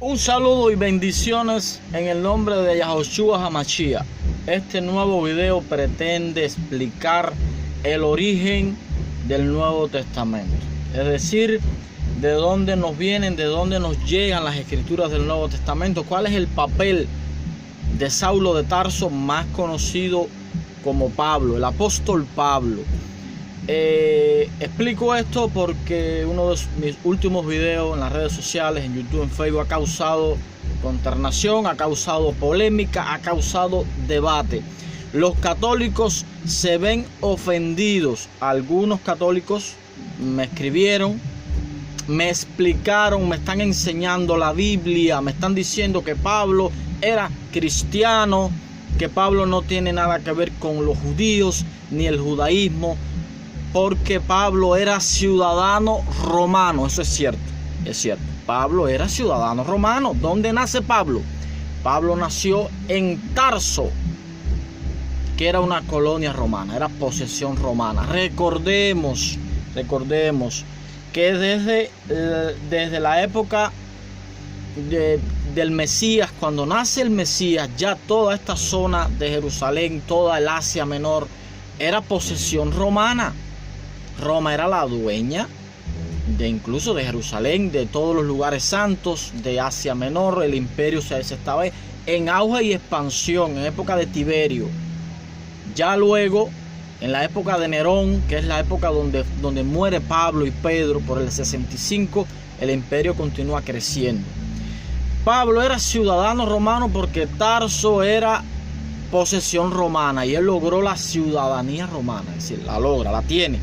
Un saludo y bendiciones en el nombre de Yahoshua HaMashiach. Este nuevo video pretende explicar el origen del Nuevo Testamento. Es decir, de dónde nos vienen, de dónde nos llegan las escrituras del Nuevo Testamento. Cuál es el papel de Saulo de Tarso, más conocido como Pablo, el apóstol Pablo. Explico esto porque uno de mis últimos videos en las redes sociales, en YouTube, en Facebook, ha causado consternación, ha causado polémica, ha causado debate. Los católicos se ven ofendidos. Algunos católicos me escribieron, me explicaron, me están enseñando la Biblia, me están diciendo que Pablo era cristiano, que Pablo no tiene nada que ver con los judíos ni el judaísmo, porque Pablo era ciudadano romano. Eso es cierto, es cierto. Pablo era ciudadano romano. ¿Dónde nace Pablo? Pablo nació en Tarso, que era una colonia romana, era posesión romana. Recordemos que desde la época del Mesías, cuando nace el Mesías, ya toda esta zona de Jerusalén, toda el Asia Menor, era posesión romana. Roma era la dueña incluso de Jerusalén, de todos los lugares santos de Asia Menor. El imperio se estaba en auge y expansión en época de Tiberio. Ya luego, en la época de Nerón, que es la época donde muere Pablo y Pedro, por el 65, el imperio continúa creciendo. Pablo era ciudadano romano porque Tarso era posesión romana y él logró la ciudadanía romana, es decir, la logra, la tiene.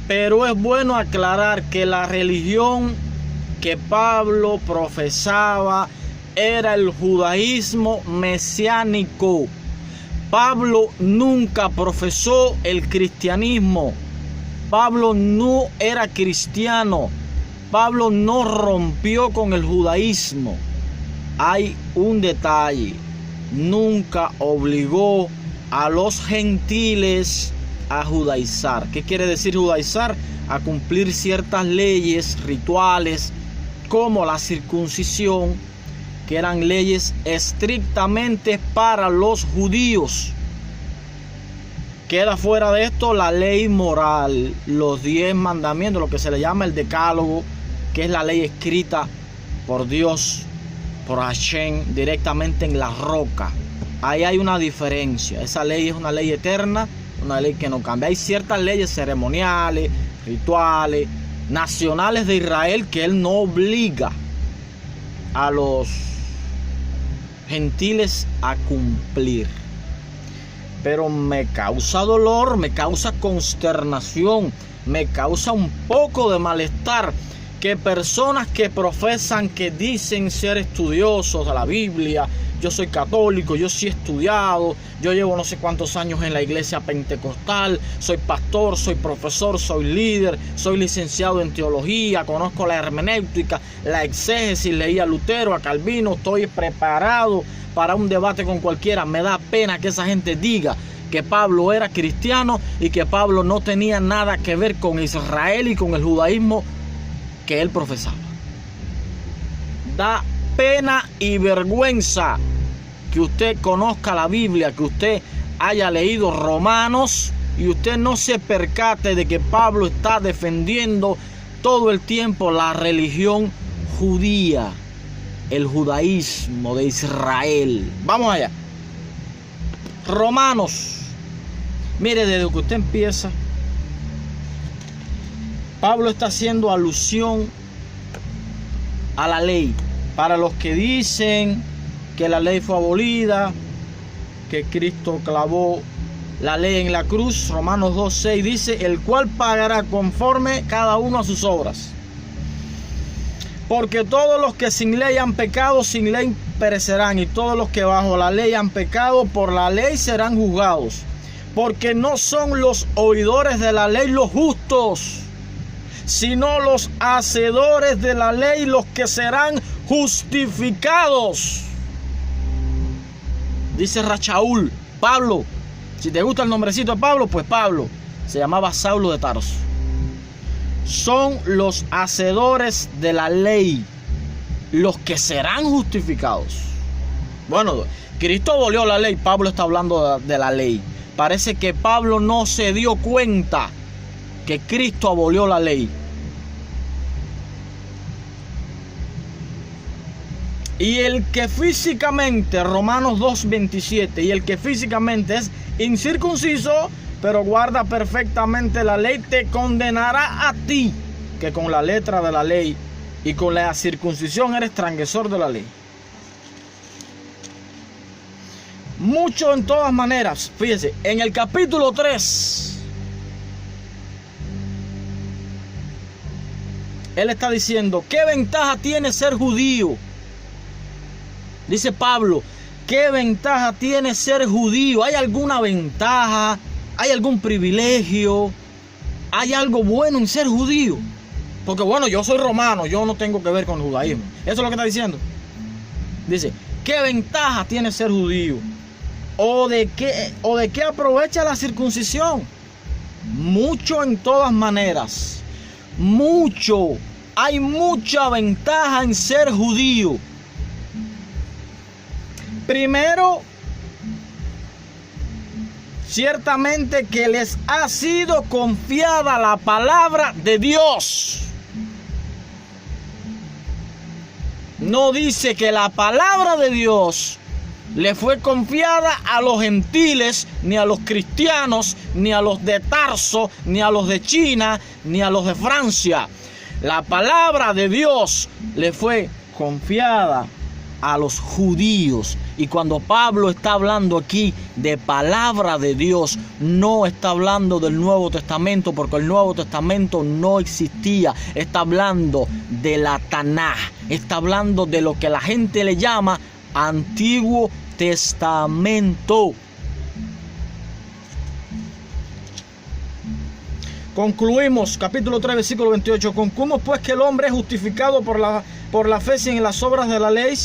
Pero es bueno aclarar que la religión que Pablo profesaba era el judaísmo mesiánico. Pablo nunca profesó el cristianismo. Pablo no era cristiano. Pablo no rompió con el judaísmo. Hay un detalle: nunca obligó a los gentiles a judaizar. ¿Qué quiere decir judaizar? A cumplir ciertas leyes, rituales, como la circuncisión, que eran leyes estrictamente para los judíos. Queda fuera de esto la ley moral, los 10 mandamientos, lo que se le llama el decálogo, que es la ley escrita por Dios, por Hashem, directamente en la roca. Ahí hay una diferencia. Esa ley es una ley eterna, una ley que no cambia. Hay ciertas leyes ceremoniales, rituales, nacionales de Israel que él no obliga a los gentiles a cumplir. Pero me causa dolor, me causa consternación, me causa un poco de malestar que personas que profesan, que dicen ser estudiosos de la Biblia, yo soy católico, yo sí he estudiado, yo llevo no sé cuántos años en la iglesia pentecostal, soy pastor, soy profesor, soy líder, soy licenciado en teología, conozco la hermenéutica, la exégesis, leí a Lutero, a Calvino, estoy preparado para un debate con cualquiera. Me da pena que esa gente diga que Pablo era cristiano y que Pablo no tenía nada que ver con Israel y con el judaísmo que él profesaba. Da pena y vergüenza que usted conozca la Biblia, que usted haya leído Romanos y usted no se percate de que Pablo está defendiendo todo el tiempo la religión judía, el judaísmo de Israel. Vamos allá. Romanos. Mire, desde que usted empieza, Pablo está haciendo alusión a la ley. Para los que dicen que la ley fue abolida, que Cristo clavó la ley en la cruz, Romanos 2:6 dice: el cual pagará conforme cada uno a sus obras. Porque todos los que sin ley han pecado, sin ley perecerán, y todos los que bajo la ley han pecado, por la ley serán juzgados. Porque no son los oidores de la ley los justos, sino los hacedores de la ley los que serán justificados. Dice Rachaúl, Pablo. Si te gusta el nombrecito de Pablo, pues Pablo se llamaba Saulo de Tarso. son los hacedores de la ley. los que serán justificados. Bueno, Cristo abolió la ley, Pablo está hablando de la ley. Parece que Pablo no se dio cuenta que Cristo abolió la ley. Y el que físicamente, Romanos 2:27, y el que físicamente es incircunciso, pero guarda perfectamente la ley, te condenará a ti, que con la letra de la ley y con la circuncisión eres transgresor de la ley. Mucho en todas maneras. Fíjese, en el capítulo 3, él está diciendo, ¿qué ventaja tiene ser judío? Dice Pablo, ¿qué ventaja tiene ser judío? ¿Hay alguna ventaja? ¿Hay algún privilegio? ¿Hay algo bueno en ser judío? Porque bueno, yo soy romano, yo no tengo que ver con el judaísmo. Eso es lo que está diciendo. Dice, ¿qué ventaja tiene ser judío? ¿O de qué aprovecha la circuncisión? Mucho en todas maneras. Mucho. Hay mucha ventaja en ser judío. Primero, ciertamente que les ha sido confiada la palabra de Dios. No dice que la palabra de Dios le fue confiada a los gentiles, ni a los cristianos, ni a los de Tarso, ni a los de China, ni a los de Francia. La palabra de Dios le fue confiada a los judíos. Y cuando Pablo está hablando aquí de palabra de Dios, no está hablando del Nuevo Testamento, porque el Nuevo Testamento no existía. Está hablando de la Tanaj, está hablando de lo que la gente le llama Antiguo Testamento. Concluimos, capítulo 3, versículo 28. Concluimos pues que el hombre es justificado por la fe sin las obras de la ley.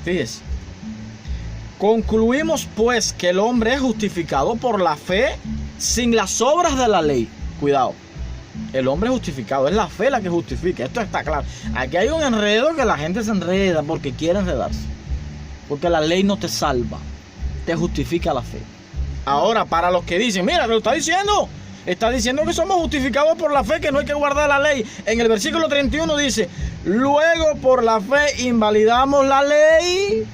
Fíjese. Concluimos pues que el hombre es justificado por la fe sin las obras de la ley. Cuidado. El hombre es justificado, es la fe la que justifica. Esto está claro. Aquí hay un enredo que la gente se enreda porque quiere enredarse. Porque la ley no te salva, te justifica la fe. Ahora, para los que dicen, mira, lo está diciendo que somos justificados por la fe, que no hay que guardar la ley. En el versículo 31 dice, luego por la fe invalidamos la ley.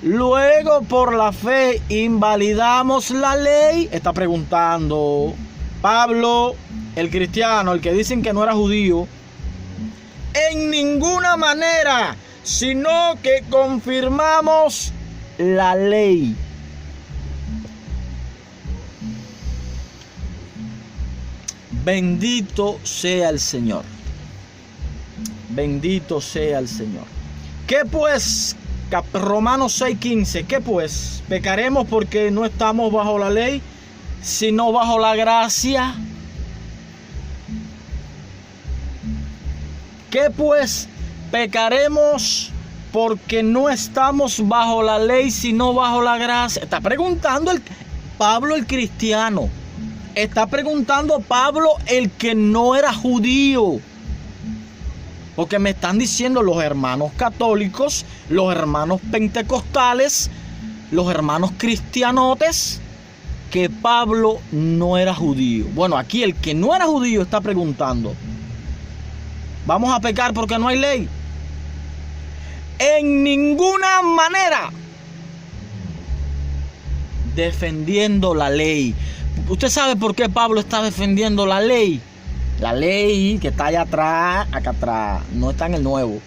Luego por la fe invalidamos la ley. Está preguntando Pablo, el cristiano, el que dicen que no era judío. En ninguna manera, sino que confirmamos la ley. Bendito sea el Señor. Bendito sea el Señor. ¿Qué pues? Romanos 6:15. ¿Qué pues? ¿Pecaremos porque no estamos bajo la ley, sino bajo la gracia? ¿Qué pues? ¿Pecaremos porque no estamos bajo la ley, sino bajo la gracia? Está preguntando Pablo el cristiano. Está preguntando Pablo el que no era judío. Porque me están diciendo los hermanos católicos, los hermanos pentecostales, los hermanos cristianotes, que Pablo no era judío. Bueno, aquí el que no era judío está preguntando, ¿vamos a pecar porque no hay ley? En ninguna manera. Defendiendo la ley. ¿Usted sabe por qué Pablo está defendiendo la ley? La ley que está allá atrás, acá atrás, no está en el Nuevo.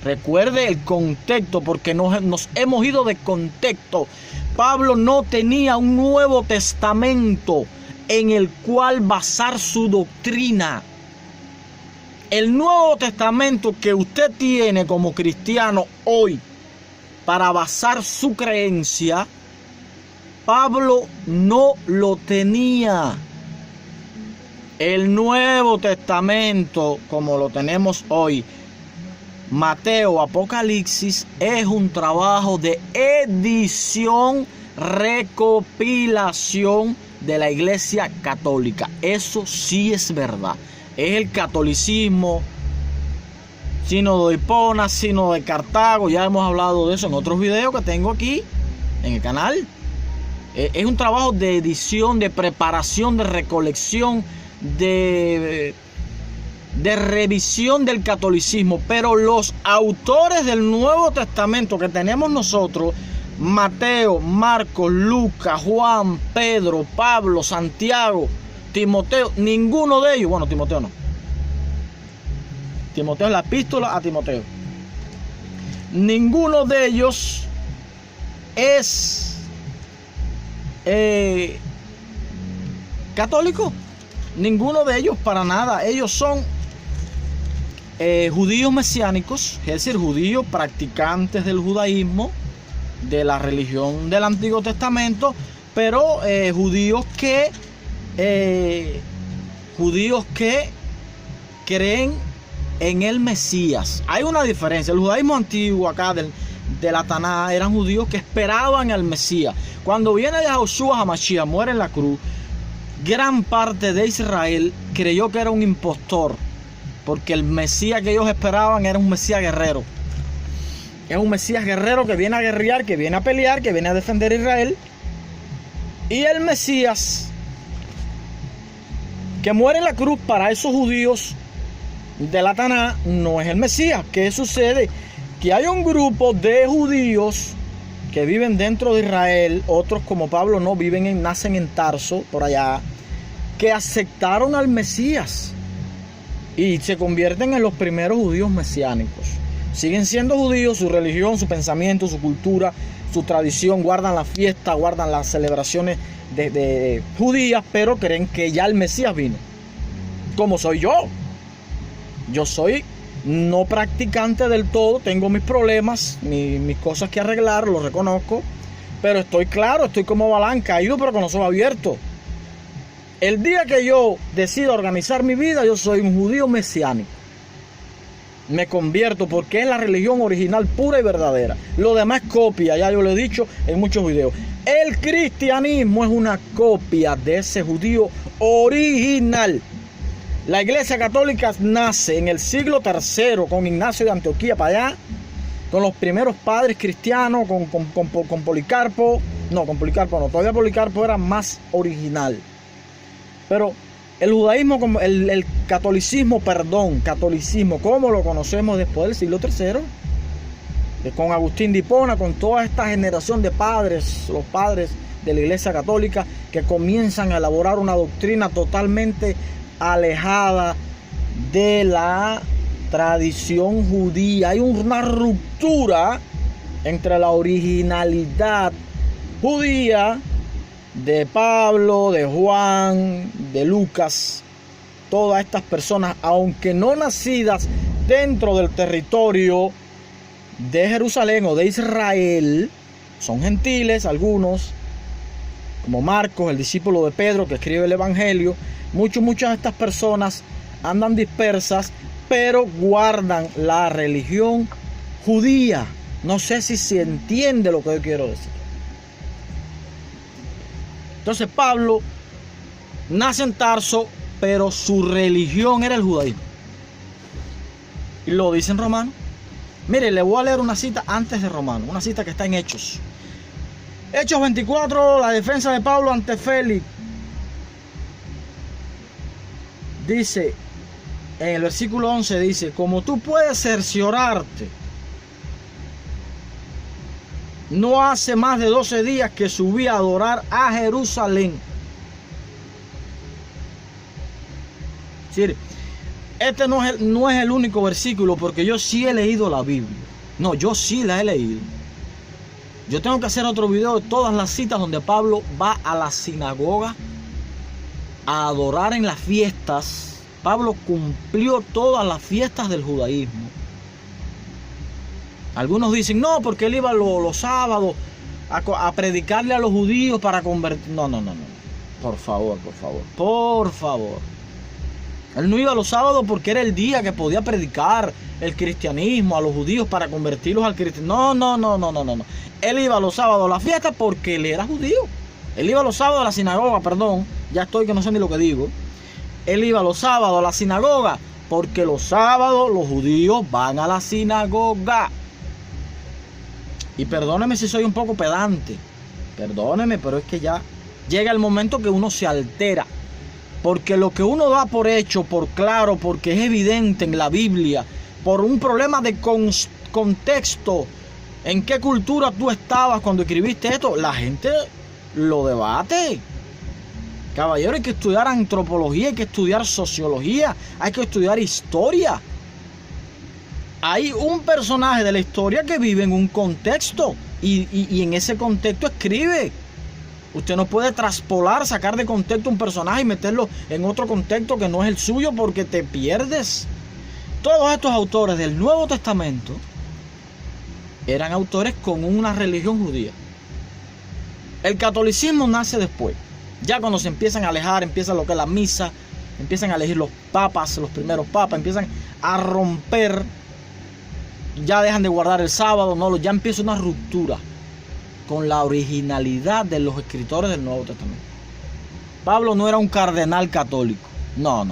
Recuerde el contexto, porque nos hemos ido de contexto. Pablo no tenía un Nuevo Testamento en el cual basar su doctrina. El Nuevo Testamento que usted tiene como cristiano hoy para basar su creencia, Pablo no lo tenía. El Nuevo Testamento, como lo tenemos hoy, Mateo, Apocalipsis, es un trabajo de edición, recopilación de la Iglesia Católica. Eso sí es verdad. Es el catolicismo sínodo de Hipona, sínodo de Cartago. Ya hemos hablado de eso en otros videos que tengo aquí en el canal. Es un trabajo de edición, de preparación, de recolección, de revisión del catolicismo. Pero los autores del Nuevo Testamento que tenemos nosotros, Mateo, Marcos, Lucas, Juan, Pedro, Pablo, Santiago, Timoteo, ninguno de ellos, bueno, Timoteo no. Timoteo es la epístola a Timoteo. Ninguno de ellos es católico. Ninguno de ellos para nada. Ellos son judíos mesiánicos, es decir, judíos practicantes del judaísmo, de la religión del Antiguo Testamento, pero judíos que creen en el Mesías. Hay una diferencia. El judaísmo antiguo acá de la Taná eran judíos que esperaban al Mesías. Cuando viene Yahushua HaMashiach, muere en la cruz, gran parte de Israel creyó que era un impostor, porque el Mesías que ellos esperaban era un Mesías guerrero. Es un Mesías guerrero que viene a guerrear, que viene a pelear, que viene a defender a Israel. Y el Mesías que muere en la cruz para esos judíos de la Taná no es el Mesías. ¿Qué sucede? Que hay un grupo de judíos que viven dentro de Israel, otros como Pablo no, nacen en Tarso, por allá, que aceptaron al Mesías y se convierten en los primeros judíos mesiánicos. Siguen siendo judíos, su religión, su pensamiento, su cultura, su tradición, guardan la fiesta, guardan las celebraciones de judías, pero creen que ya el Mesías vino. Como soy yo. Yo soy no practicante del todo, tengo mis problemas, mis cosas que arreglar, lo reconozco, pero estoy claro, estoy como Balán, caído pero con los ojos abiertos. El día que yo decido organizar mi vida, yo soy un judío mesiánico. Me convierto porque es la religión original pura y verdadera. Lo demás es copia, ya yo lo he dicho en muchos videos. El cristianismo es una copia de ese judío original. La Iglesia Católica nace en el siglo III con Ignacio de Antioquía para allá, con los primeros padres cristianos, con Policarpo. No, con Policarpo no, todavía Policarpo era más original. Pero el judaísmo, el catolicismo, como lo conocemos después del siglo III, con Agustín de Hipona, con toda esta generación de padres, los padres de la Iglesia Católica, que comienzan a elaborar una doctrina totalmente alejada de la tradición judía. Hay una ruptura entre la originalidad judía de Pablo, de Juan, de Lucas, todas estas personas, aunque no nacidas dentro del territorio de Jerusalén o de Israel, son gentiles algunos, como Marcos, el discípulo de Pedro que escribe el Evangelio. Muchas de estas personas andan dispersas, pero guardan la religión judía. No sé si se entiende lo que yo quiero decir. Entonces Pablo nace en Tarso, pero su religión era el judaísmo. Y lo dice en Romanos. Mire, le voy a leer una cita antes de Romanos, una cita que está en Hechos. Hechos 24, la defensa de Pablo ante Félix. Dice, en el versículo 11 dice, como tú puedes cerciorarte, no hace más de 12 días que subí a adorar a Jerusalén. Sí, este no es el único versículo, porque yo sí he leído la Biblia. No, yo sí la he leído. Yo tengo que hacer otro video de todas las citas donde Pablo va a la sinagoga a adorar en las fiestas. Pablo cumplió todas las fiestas del judaísmo. Algunos dicen, no, porque él iba los sábados a predicarle a los judíos para convertir. No. Por favor. Él no iba los sábados porque era el día que podía predicar el cristianismo a los judíos para convertirlos al cristianismo. No. Él iba los sábados a la fiesta porque él era judío. Él iba los sábados a la sinagoga, ya estoy que no sé ni lo que digo. Él iba los sábados a la sinagoga Porque los sábados los judíos van a la sinagoga. Y perdóneme si soy un poco pedante. Perdóneme, pero es que ya llega el momento que uno se altera. Porque lo que uno da por hecho, por claro, porque es evidente en la Biblia, por un problema de contexto, en qué cultura tú estabas cuando escribiste esto, la gente lo debate. Caballero, hay que estudiar antropología, hay que estudiar sociología, hay que estudiar historia. Hay un personaje de la historia que vive en un contexto y en ese contexto escribe. Usted no puede traspolar, sacar de contexto un personaje y meterlo en otro contexto que no es el suyo porque te pierdes. Todos estos autores del Nuevo Testamento eran autores con una religión judía. El catolicismo nace después. Ya cuando se empiezan a alejar, empieza lo que es la misa, empiezan a elegir los papas, los primeros papas, empiezan a romper, ya dejan de guardar el sábado, no, ya empieza una ruptura con la originalidad de los escritores del Nuevo Testamento. Pablo no era un cardenal católico. No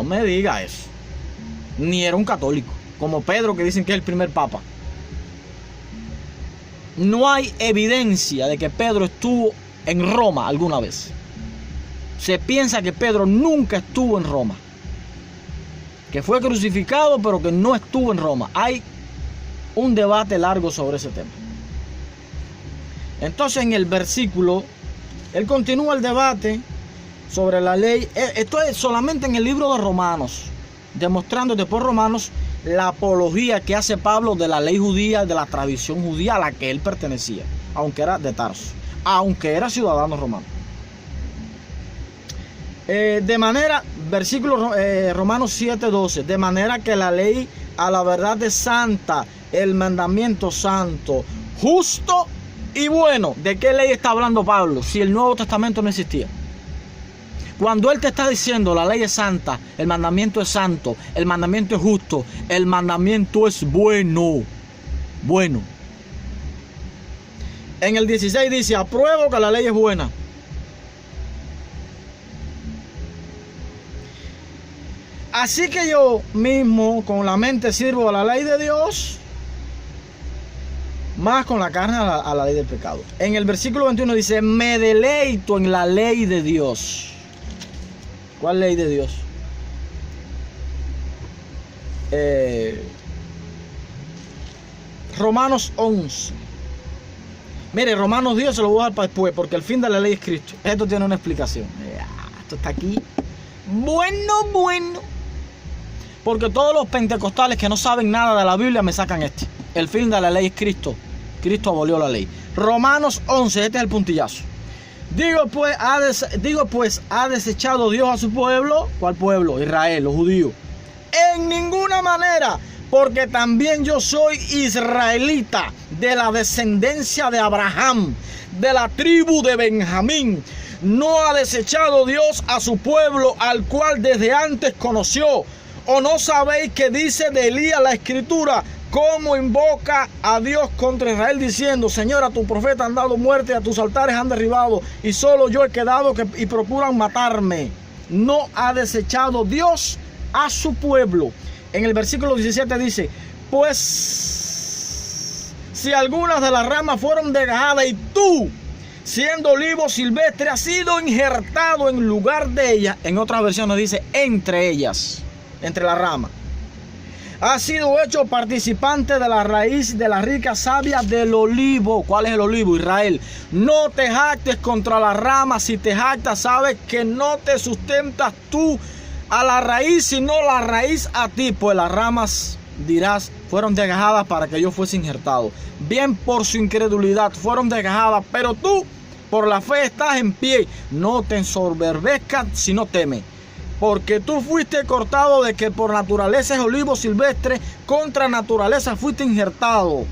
me diga eso. Ni era un católico, como Pedro, que dicen que es el primer papa. No hay evidencia de que Pedro estuvo en Roma alguna vez. Se piensa que Pedro nunca estuvo en Roma, que fue crucificado pero que no estuvo en Roma. Hay un debate largo sobre ese tema. Entonces en el versículo él continúa el debate sobre la ley. Esto es solamente en el libro de Romanos, demostrando después Romanos la apología que hace Pablo de la ley judía, de la tradición judía a la que él pertenecía, aunque era de Tarso, aunque era ciudadano romano. Versículo Romanos 7:12, de manera que la ley a la verdad es santa, el mandamiento santo, justo y bueno. ¿De qué ley está hablando Pablo si el Nuevo Testamento no existía? Cuando él te está diciendo la ley es santa, el mandamiento es santo, el mandamiento es justo, el mandamiento es bueno. Bueno. En el 16 dice, apruebo que la ley es buena. Así que yo mismo con la mente sirvo a la ley de Dios, más con la carne a la ley del pecado. En el versículo 21 dice, me deleito en la ley de Dios. ¿Cuál ley de Dios? Romanos 11. Mire, Romanos 10 se lo voy a dar para después, porque el fin de la ley es Cristo. Esto tiene una explicación. Esto está aquí. Bueno. Porque todos los pentecostales que no saben nada de la Biblia me sacan este. El fin de la ley es Cristo. Cristo abolió la ley. Romanos 11, este es el puntillazo. Digo pues, ¿ha desechado Dios a su pueblo? ¿Cuál pueblo? Israel, los judíos. En ninguna manera, porque también yo soy israelita, de la descendencia de Abraham, de la tribu de Benjamín. No ha desechado Dios a su pueblo, al cual desde antes conoció. ¿O no sabéis que dice de Elías la escritura? Cómo invoca a Dios contra Israel diciendo, Señor, a tu profeta han dado muerte, a tus altares han derribado, y solo yo he quedado y procuran matarme. No ha desechado Dios a su pueblo. En el versículo 17 dice, pues si algunas de las ramas fueron desgajadas y tú, siendo olivo silvestre, has sido injertado en lugar de ellas, en otras versiones dice, entre ellas, entre las ramas. Ha sido hecho participante de la raíz de la rica savia del olivo. ¿Cuál es el olivo? Israel. No te jactes contra la rama. Si te jactas, sabes que no te sustentas tú a la raíz, sino la raíz a ti. Pues las ramas, dirás, fueron desgajadas para que yo fuese injertado. Bien, por su incredulidad fueron desgajadas, pero tú por la fe estás en pie. No te ensoberbezcas, sino teme. Porque tú fuiste cortado de que por naturaleza es olivo silvestre, contra naturaleza fuiste injertado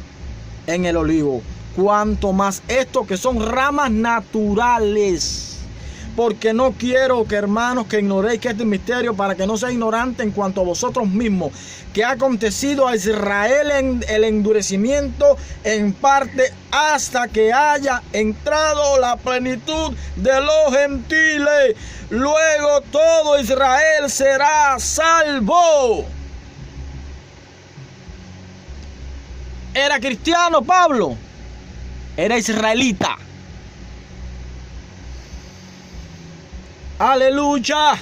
en el olivo. Cuanto más esto que son ramas naturales. porque no quiero que, hermanos, que ignoréis que este misterio, para que no sea ignorante en cuanto a vosotros mismos, que ha acontecido a Israel en el endurecimiento en parte, hasta que haya entrado la plenitud de los gentiles. Luego todo Israel será salvo. ¿Era cristiano Pablo? Era israelita. Aleluya.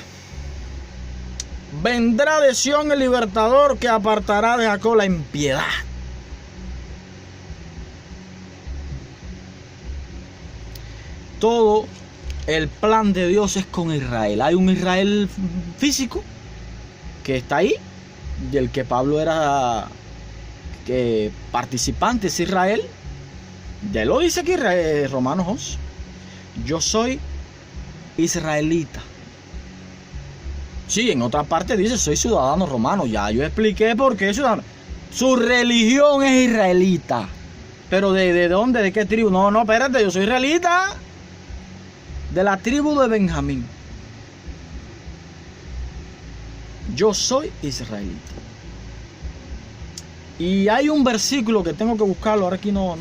Vendrá de Sión el libertador, que apartará de Jacob la impiedad. Todo el plan de Dios es con Israel. Hay un Israel físico que está ahí, del que Pablo era participante, es Israel. Ya lo dice aquí Romanos 11. Yo soy israelita. Sí, en otra parte dice soy ciudadano romano. Ya yo expliqué por qué es ciudadano. Su religión es israelita. Pero ¿de dónde? ¿De qué tribu? No, espérate, yo soy israelita. De la tribu de Benjamín. Yo soy israelita. Y hay un versículo que tengo que buscarlo, ahora aquí no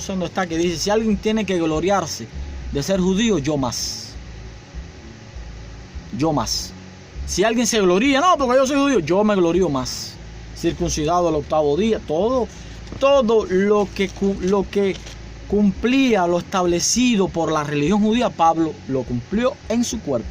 sé dónde está, que dice: si alguien tiene que gloriarse de ser judío, yo más. Yo más. Si alguien se gloria, no, porque yo soy judío, yo me glorío más. Circuncidado el 8º día, todo lo que cumplía lo establecido por la religión judía, Pablo lo cumplió en su cuerpo.